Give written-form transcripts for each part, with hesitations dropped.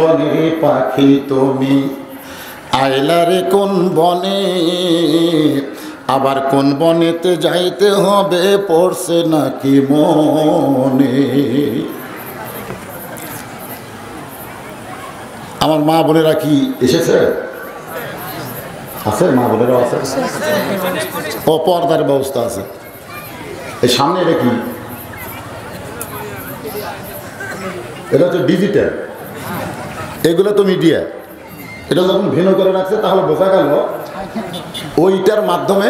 বনে পাখি তুমি আইলারে কোন বনে, আবার কোন বনেতে যাইতে হবে পড়ছে নাকি মনে। আমার মা বোনেরা কি এসেছে? আছে মা বোনেরাও আছে, ও পর্দার ব্যবস্থা আছে। এই সামনে এটা কি? এটা হচ্ছে ডিজিটাল, এগুলো তো মিডিয়া। এটা যখন ভিন্ন করে রাখছে তাহলে বোঝা গেল ওইটার মাধ্যমে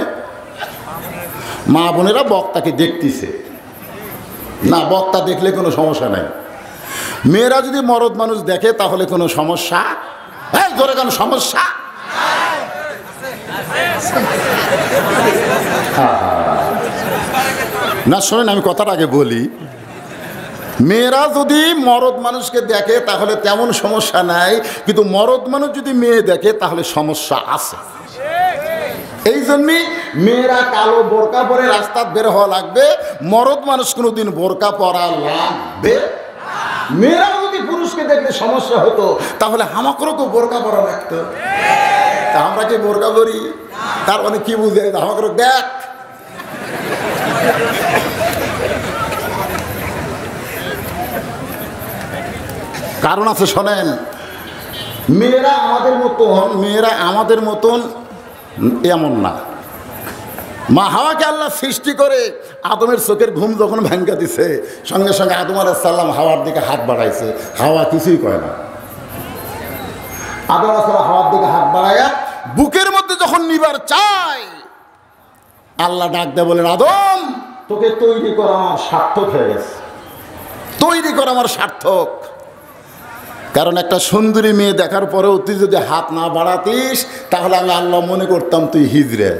মা বোনেরা বক্তাকে দেখতেছে না। বক্তা দেখলে কোনো সমস্যা নাই। মেয়েরা যদি মরদ মানুষ দেখে তাহলে কোনো সমস্যা ধরে কোনো সমস্যা না। শোনেন, আমি কথাটা আগে বলি, মেয়েরা যদি মরদ মানুষকে দেখে তাহলে তেমন সমস্যা নাই, কিন্তু মরদ মানুষ যদি মেয়ে দেখে তাহলে সমস্যা আছে। এই জন্যই মেয়েরা কালো বোরকা পরে রাস্তা বের হওয়া লাগবে, মরদ মানুষ কোনোদিন বোরকা পরা লাগবে। মেয়েরা যদি পুরুষকে দেখলে সমস্যা হতো তাহলে আমাকেও তো বোরকা পরা লাগতো। তা আমরা কি বোরকা পরি? তার মানে কি বুঝে আমাকে দেখ। কারণ আছে, শোনেন, মেয়েরা আমাদের মতন এমন না। মা হাওয়াকে আল্লাহ সৃষ্টি করে আদমের চোখের ঘুম যখন ভাঙ্গা দিছে, সঙ্গে সঙ্গে আদম আলাইহিস সালাম হাওয়ার দিকে হাত বাড়াইছে। হাওয়া কিছুই কয় না। আদম আলাইহিস সালাম হাওয়ার দিকে হাত বাড়াইয়া বুকের মধ্যে যখন নিবার চায়, আল্লাহ ডাক দেয়, বলেন, আদম, তোকে তৈরি করা আমার সার্থক হয়ে গেছে। তৈরি করা আমার সার্থক। কারণ একটা সুন্দরী মেয়ে দেখার পরেও তুই যদি হাত না বাড়াতিস তাহলে আমি আল্লাহ মনে করতাম তুই হিজড়ে।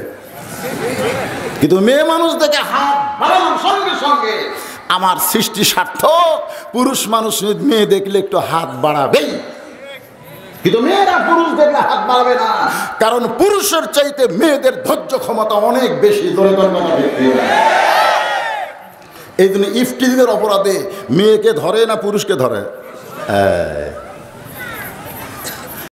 কিন্তু মেয়ে মানুষ দেখে হাত বাড়ানোর সঙ্গে সঙ্গে আমার সৃষ্টি সার্থক। পুরুষ মানুষ মেয়ে দেখলে একটু হাত বাড়াবেই, কিন্তু মেয়েরা পুরুষ দেখলে হাত বাড়াবে না। কারণ পুরুষের চাইতে মেয়েদের ধৈর্য ক্ষমতা অনেক বেশি। এই জন্য ইফটিজিংয়ের অপরাধে মেয়েকে ধরে না পুরুষকে ধরে?